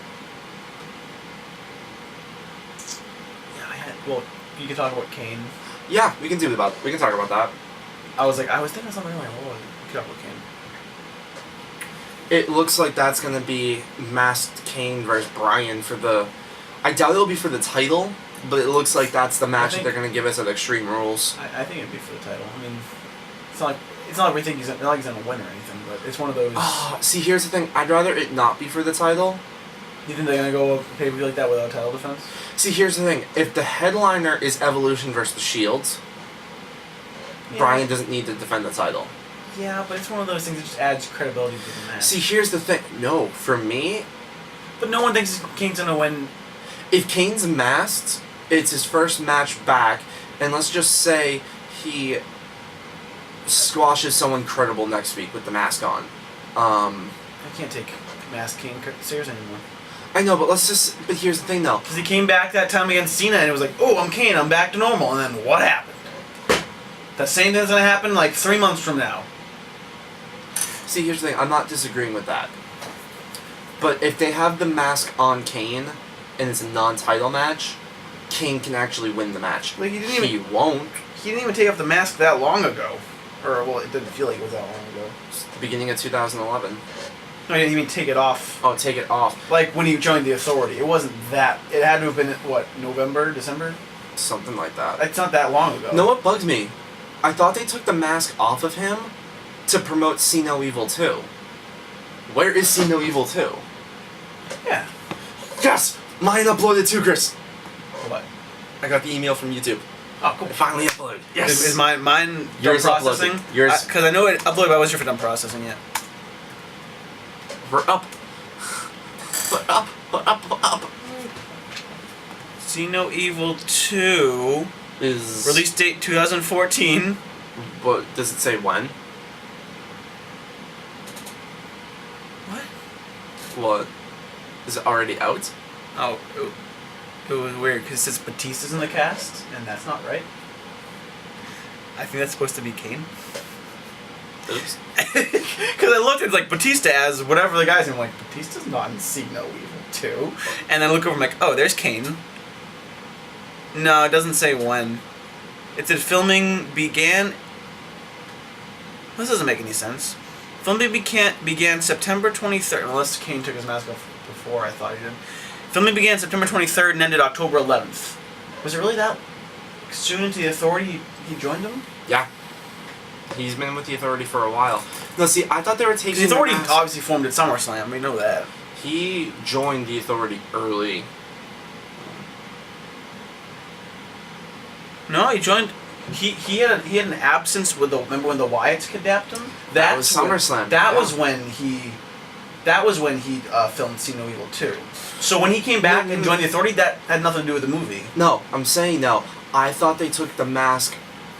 yeah, well, you could talk about Kane. Yeah, we can talk about that. I was thinking of something like, oh, we could talk about Kane. It looks like that's going to be Masked Kane versus Bryan for the... I doubt it'll be for the title, but it looks like that's the match that they're going to give us at Extreme Rules. I think it'd be for the title. I mean, it's not like it's not like we think he's not like he's gonna win or anything, but it's one of those. See, here's the thing. I'd rather it not be for the title. You think they're gonna go a pay-per-view like that without title defense? See, here's the thing. If the headliner is Evolution versus the Shields, Yeah. Bryan doesn't need to defend the title. Yeah, but it's one of those things that just adds credibility to the match. See, here's the thing. No, for me, But no one thinks Kane's gonna win. if Kane's masked, it's his first match back, and let's just say he squashes someone credible next week with the mask on. I can't take Masked Kane seriously anymore. I know, but but here's the thing though. Because he came back that time against Cena and it was like, oh, I'm Kane, I'm back to normal. And then what happened? That same thing's gonna happen like 3 months from now. See, here's the thing. I'm not disagreeing with that. But if they have the mask on Kane, and it's a non-title match, Kane can actually win the match. Like, he won't. He didn't even take off the mask that long ago. Or, well, it didn't feel like it was that long ago. It's the beginning of 2011. No, he didn't even take it off. Oh, take it off. Like, when he joined the Authority. It wasn't that... It had to have been, what, November, December? Something like that. It's not that long ago. Know what bugs me? I thought they took the mask off of him to promote See No Evil 2. Where is See No Evil 2? Yeah. Yes! Mine uploaded too, Chris. What? I got the email from YouTube. Oh, cool. It finally uploaded. Yes! Is mine Yours done processing? uploaded. Yours... Because I know it uploaded, but I wasn't sure if it done processing yet. We're up. We're up. We're up. We're up. See No Evil 2... Is... Release date 2014. What, does it say when? What? What? Is it already out? Oh, it was weird because it says Batista's in the cast, and that's not right. I think that's supposed to be Kane. Oops. Because I looked, it's like Batista as whatever the guy's name. I'm like, Batista's not in See No Evil 2. And then I look over, I'm like, oh, there's Kane. No, it doesn't say when. It said filming began... This doesn't make any sense. Filming began September 23rd, unless Kane took his mask off before, I thought he did. Filming began September 23rd and ended October 11th. Was it really that soon into the Authority he joined them? Yeah. He's been with the Authority for a while. No, see, I thought they were taking... The Authority obviously formed at SummerSlam, we know that. He joined the Authority early. No, he joined... He had an absence with the... Remember when the Wyatts kidnapped him? That was SummerSlam. That was when he... That was when he filmed See No Evil 2. So when he came back and joined the Authority, that had nothing to do with the movie. No, I'm saying no. I thought they took the mask...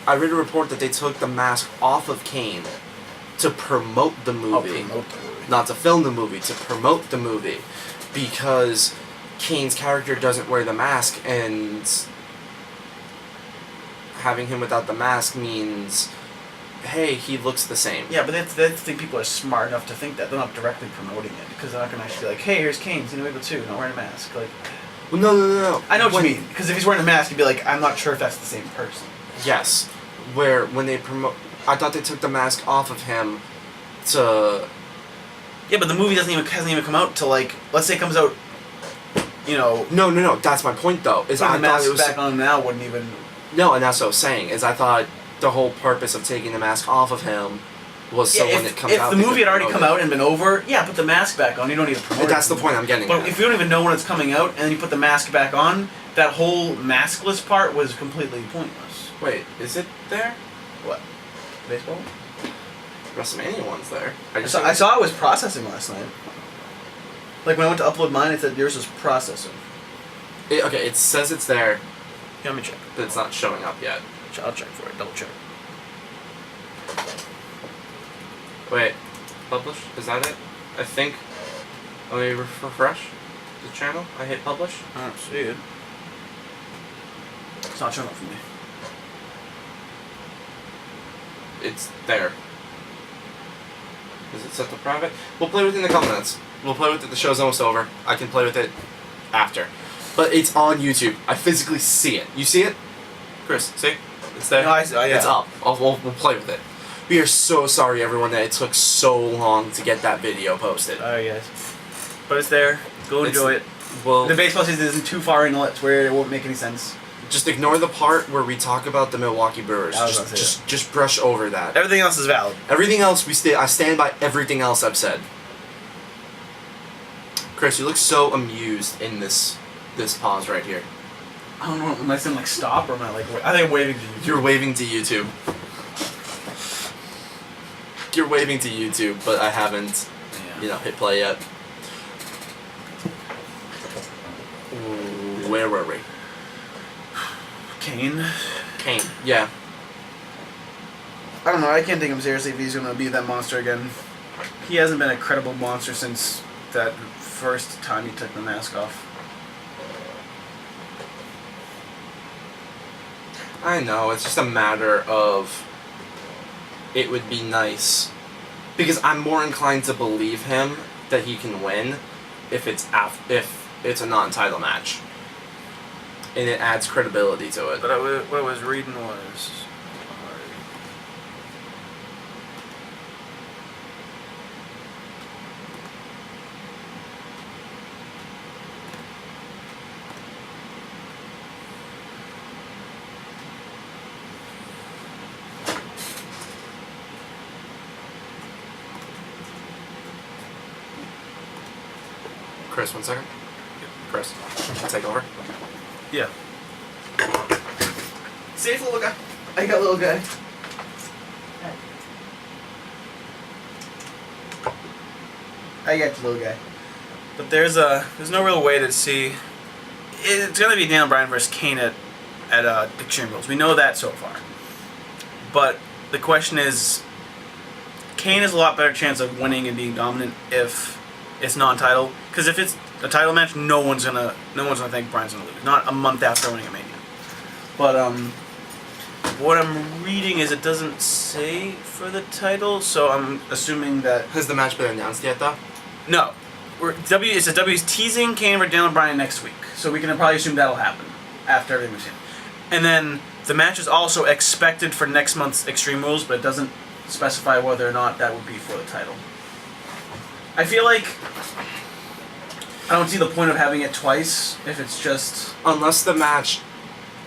I read a report that they took the mask off of Kane to promote the movie. Oh, promote the movie. Not to film the movie, to promote the movie. Because Kane's character doesn't wear the mask, and having him without the mask means, hey, he looks the same. Yeah, but that's the thing, people are smart enough to think that. They're not directly promoting it, because they're not going to actually be like, hey, here's Kane, See No Evil 2, not wearing a mask. Like, Well, no. I know what you mean, because if he's wearing a mask, he'd be like, I'm not sure if that's the same person. Yes. Where, when they promote... I thought they took the mask off of him to... Yeah, but the movie hasn't even come out till, like, let's say it comes out, you know... No. That's my point, though. Is I the thought mask it was back on now wouldn't even... No, and that's what I was saying. Is I thought the whole purpose of taking the mask off of him was so when it comes out... If the movie had already come out and been over, yeah, put the mask back on. You don't need to promote it. That's the point I'm getting But at. if you don't even know when it's coming out, and then you put the mask back on, that whole maskless part was completely pointless. Wait, is it there? What? Baseball? WrestleMania one's there. I saw it was processing last night. Like when I went to upload mine, it said yours was processing. Okay, it says it's there, Yeah, let me check. but it's not showing up yet. I'll check for it. Double check. Wait, publish? Is that it? I think. Let me refresh the channel. I hit publish. I don't see it. It's not showing up for me. It's there. Is it set to private? We'll play with it in a couple minutes. We'll play with it. The show's almost over. I can play with it after. But it's on YouTube. I physically see it. You see it? Chris, see? It's there? No, yeah. It's up. We'll play with it. We are so sorry, everyone, that it took so long to get that video posted. Alright, guys. But it's there. Go enjoy it. Well, The baseball season isn't too far in, where it won't make any sense. Just ignore the part where we talk about the Milwaukee Brewers. I was about to say Just brush over that. Everything else is valid. Everything else I stand by everything else I've said. Chris, you look so amused in this pause right here. I don't know. Am I saying like stop or am I like? I think I'm waving to you. You're waving to YouTube. You're waving to YouTube, but I haven't, hit play yet. Ooh, where were we? Kane, yeah. I don't know. I can't take him seriously if he's gonna be that monster again. He hasn't been a credible monster since that first time he took the mask off. I know, it's just a matter of it would be nice. Because I'm more inclined to believe him that he can win if it's a non-title match. And it adds credibility to it. But what I was reading was... Chris, 1 second. Chris, take over. Yeah. Safe little guy. I got little guy. I got the little guy. But there's no real way to see. It's gonna be Daniel Bryan versus Kane at Extreme Rules. We know that so far. But the question is, Kane has a lot better chance of winning and being dominant if it's non-title. Because if it's a title match, no one's gonna think Bryan's gonna lose. Not a month after winning a Mania. But what I'm reading is it doesn't say for the title, so I'm assuming that. Has the match been announced yet, though? No, W's teasing Kane for Daniel Bryan next week, so we can probably assume that'll happen after everything we've seen. And then the match is also expected for next month's Extreme Rules, but it doesn't specify whether or not that would be for the title. I feel like I don't see the point of having it twice if it's just... Unless the match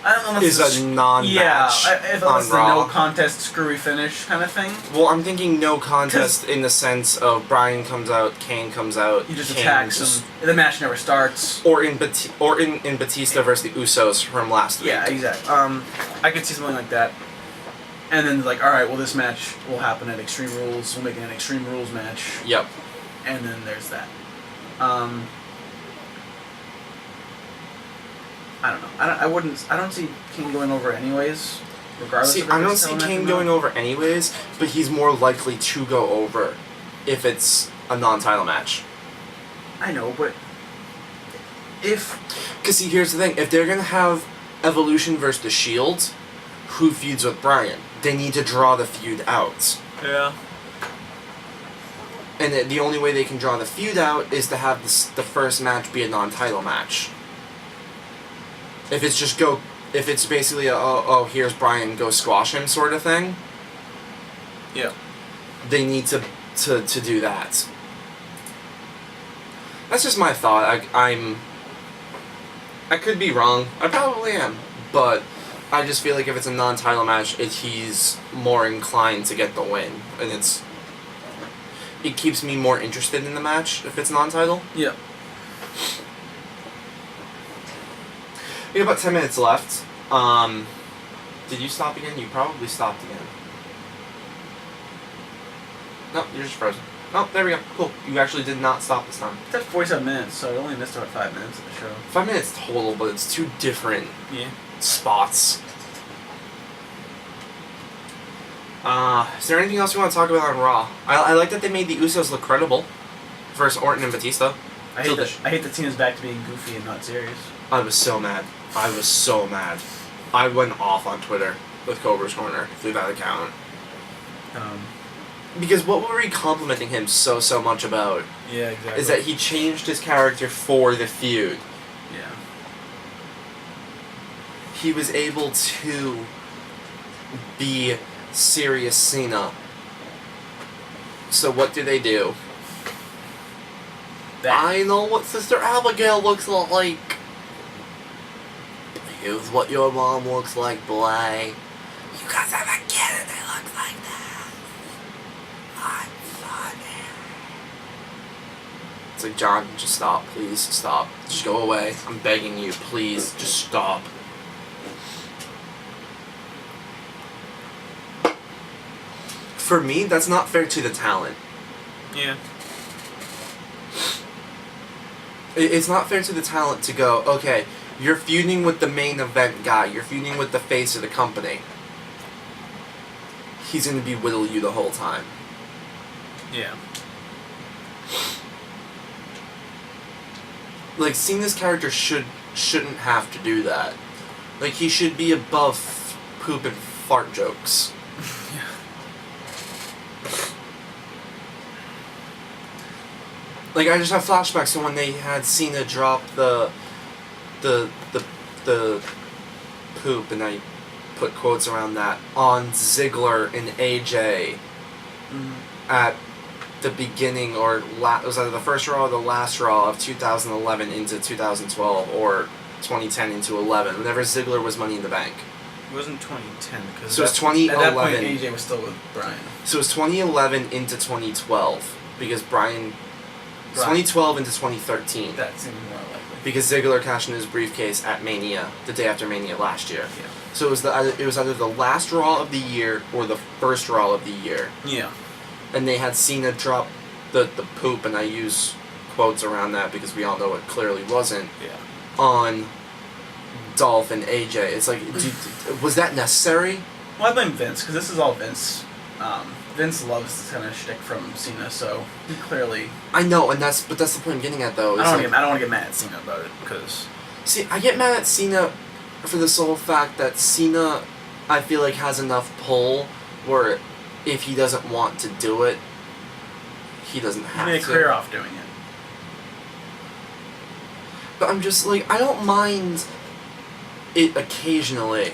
I don't know is a non-match if on it's a Raw. no contest screwy finish kind of thing. Well, I'm thinking no contest in the sense of Bryan comes out, Kane comes out, He just Kane attacks him. The match never starts. Or in Batista versus the Usos from last week. Yeah, exactly. I could see something like that. And then like, all right, well this match will happen at Extreme Rules. We'll make it an Extreme Rules match. Yep. And then there's that. I don't know. I don't see King going over anyways. Regardless. See, of I don't see King going over anyways, but he's more likely to go over if it's a non-title match. I know, but if... Because see, here's the thing. If they're going to have Evolution versus The Shield, who feuds with Bryan? They need to draw the feud out. Yeah. And the only way they can draw the feud out is to have the first match be a non-title match. If it's basically here's Bryan, go squash him sort of thing. Yeah. They need to do that. That's just my thought. I could be wrong. I probably am. But I just feel like if it's a non-title match, he's more inclined to get the win. And it keeps me more interested in the match if it's non-title. Yeah. We have about 10 minutes left. Did you stop again? You probably stopped again. No, you're just frozen. Oh, there we go. Cool. You actually did not stop this time. That's 47 minutes, so I only missed about 5 minutes of the show. 5 minutes total, but it's two different Yeah. spots. Is there anything else you want to talk about on Raw? I like that they made the Usos look credible versus Orton and Batista. I hate that Cena's back to being goofy and not serious. I was so mad. I went off on Twitter with Cobra's Corner, through that account. Because what were we complimenting him so much about? Yeah, exactly. Is that he changed his character for the feud. Yeah. He was able to be serious Cena. So what do? That. I know what Sister Abigail looks like. Here's what your mom looks like, boy. You guys have a kid and they look like that. I'm funny. It's like, John, just stop, please, stop. Just go away. I'm begging you, please, just stop. For me, that's not fair to the talent. Yeah. It's not fair to the talent to go, okay, you're feuding with the main event guy, you're feuding with the face of the company. He's gonna belittle you the whole time. Yeah. Like, Cena's character shouldn't have to do that. Like, he should be above poop and fart jokes. Yeah. Like, I just have flashbacks to when they had Cena drop the poop, and I put quotes around that, on Ziggler and AJ at the beginning, or it was either the first Raw or the last Raw of 2011 into 2012, or 2010 into 11, whenever Ziggler was Money in the Bank. It wasn't 2010, because So it's 2011. at that point AJ was still with Brian. So it's 2011 into 2012, because Brian... 2012 into 2013. That seems more likely. Because Ziggler cashed in his briefcase at Mania, the day after Mania last year. Yeah. So it was either the last Raw of the year or the first Raw of the year. Yeah. And they had Cena drop the poop, and I use quotes around that because we all know it clearly wasn't, Yeah. on Dolph and AJ. It's like, was that necessary? Well, I blame Vince, because this is all Vince. Vince loves this kind of shtick from Cena, so he clearly... I know, but that's the point I'm getting at, though. I don't want to get mad at Cena about it, because... See, I get mad at Cena for the sole fact that Cena, I feel like, has enough pull where if he doesn't want to do it, he doesn't have to. He made a career off doing it. But I'm just like, I don't mind it occasionally.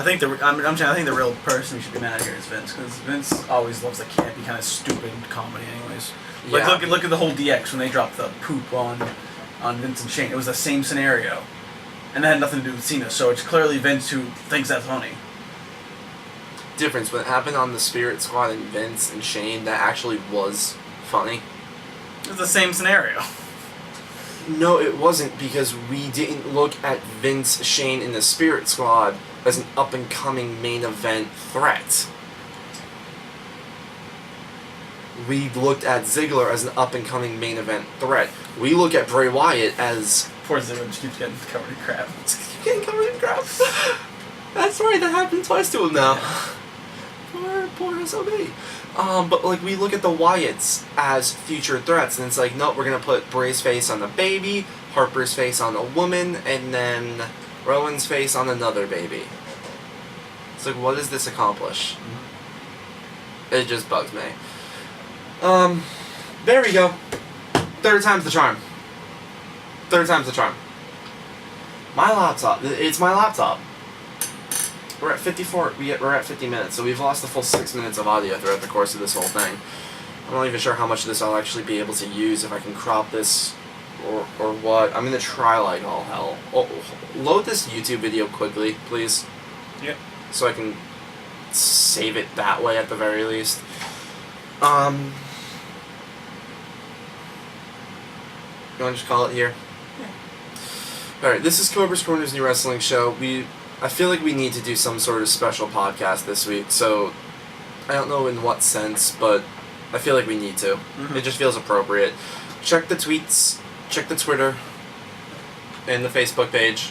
I think the real person who should be mad here is Vince, because Vince always loves the campy kind of stupid comedy, anyways. Like Yeah. look at the whole DX when they dropped the poop on Vince and Shane. It was the same scenario, and that had nothing to do with Cena. So it's clearly Vince who thinks that's funny. Difference when it happened on the Spirit Squad and Vince and Shane, that actually was funny. It's the same scenario. No, it wasn't, because we didn't look at Vince, Shane, and the Spirit Squad as an up-and-coming main event threat. We looked at Ziggler as an up-and-coming main event threat. We look at Bray Wyatt as... Poor Ziggler just keeps getting covered in crap. Getting covered in crap. That's right, that happened twice to him now. Poor SOB. But like, we look at the Wyatts as future threats, and it's like, nope, we're gonna put Bray's face on a baby, Harper's face on a woman, and then Rowan's face on another baby. It's like, what does this accomplish? It just bugs me. There we go. Third time's the charm. Third time's the charm. My laptop. It's my laptop. We're at 54. We're at 50 minutes, so we've lost the full 6 minutes of audio throughout the course of this whole thing. I'm not even sure how much of this I'll actually be able to use, if I can crop this or what. I'm gonna try like all hell. Oh, load this YouTube video quickly, please. Yep. So I can save it that way at the very least. You wanna just call it here? Yeah. Alright, this is Cobra's Corner's New Wrestling Show. I feel like we need to do some sort of special podcast this week, so I don't know in what sense, but I feel like we need to. Mm-hmm. It just feels appropriate. Check the tweets, check the Twitter, and the Facebook page.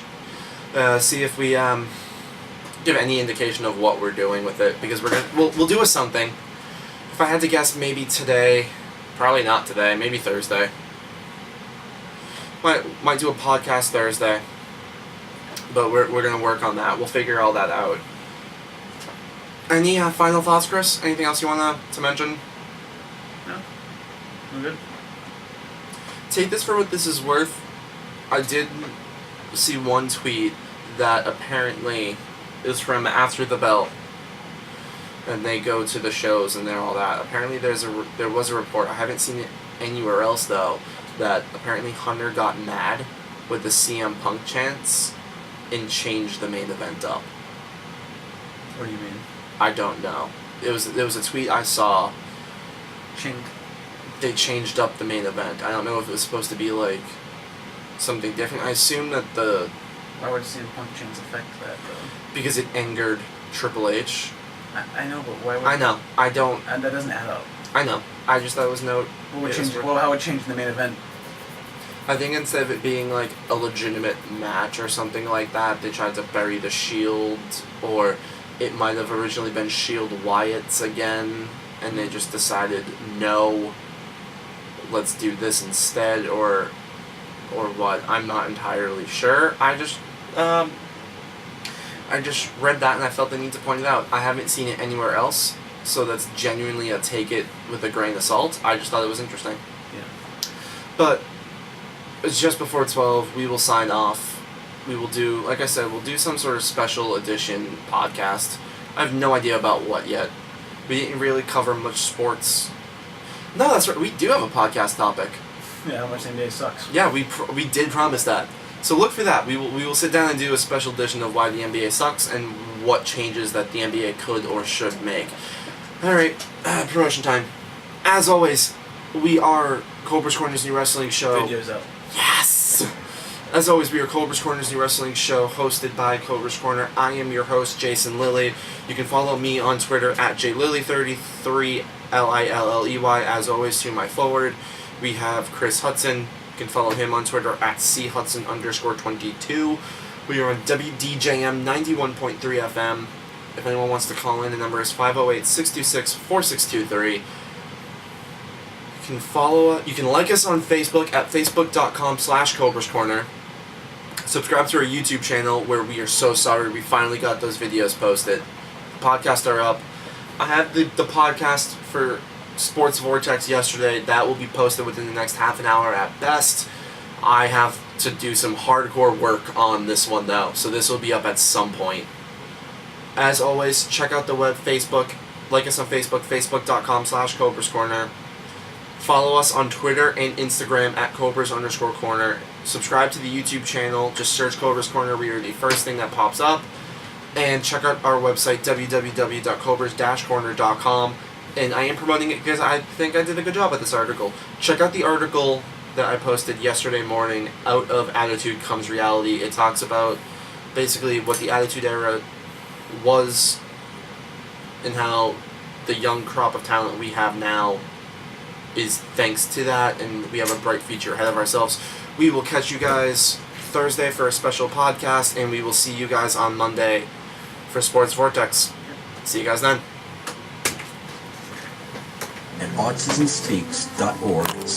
See if we give any indication of what we're doing with it, because we'll do a something. If I had to guess, maybe today, probably not today, maybe Thursday. Might do a podcast Thursday. But we're going to work on that. We'll figure all that out. Any final thoughts, Chris? Anything else you want to mention? No. I'm good. Take this for what this is worth. I did see one tweet that apparently is from After the Belt. And they go to the shows and all that. Apparently there was a report, I haven't seen it anywhere else though, that apparently Hunter got mad with the CM Punk chants and change the main event up. What do you mean? I don't know. There was a tweet I saw. They changed up the main event. I don't know if it was supposed to be like something different. I assume that Why would CM Punk change affect that though? because it angered Triple H. I know, but why would... I know. I don't... That doesn't add up. I know. I just thought it was no... What would change? Well, how would it change in the main event? I think instead of it being like a legitimate match or something like that, they tried to bury the Shield, or it might have originally been Shield Wyatt's again, and they just decided, no, let's do this instead, or what. I'm not entirely sure. I just read that and I felt the need to point it out. I haven't seen it anywhere else, so that's genuinely a take it with a grain of salt. I just thought it was interesting. Yeah. But it's just before 12. We will sign off. We will do, like I said, we'll do some sort of special edition podcast. I have no idea about what yet. We didn't really cover much sports. No, that's right. We do have a podcast topic. Yeah, how much the NBA sucks. Yeah, we did promise that. So look for that. We will sit down and do a special edition of why the NBA sucks and what changes that the NBA could or should make. All right, promotion time. As always, we are Cobra's Corner's new wrestling show. Videos up. Yes! As always, we are Cobra's Corner's new wrestling show, hosted by Cobra's Corner. I am your host, Jason Lilley. You can follow me on Twitter at JLilley33, Lilley. As always, to my forward, we have Chris Hudson. You can follow him on Twitter at CHudson_22. We are on WDJM 91.3 FM. If anyone wants to call in, the number is 508-626-4623. You can like us on Facebook at facebook.com/Cobra's Corner. Subscribe to our YouTube channel, where we are so sorry we finally got those videos posted. The podcasts are up. I had the podcast for Sports Vortex yesterday. That will be posted within the next half an hour at best. I have to do some hardcore work on this one though, so this will be up at some point. As always, check out the web Facebook. Like us on Facebook, facebook.com/Cobra's Corner. Follow us on Twitter and Instagram at Cobras_Corner. Subscribe to the YouTube channel. Just search Cobra's Corner. We are the first thing that pops up. And check out our website, www.cobras-corner.com. And I am promoting it because I think I did a good job with this article. Check out the article that I posted yesterday morning, Out of Attitude Comes Reality. It talks about basically what the Attitude Era was and how the young crop of talent we have now is thanks to that, and we have a bright future ahead of ourselves. We will catch you guys Thursday for a special podcast, and we will see you guys on Monday for Sports Vortex. See you guys then. At autismspeaks.org/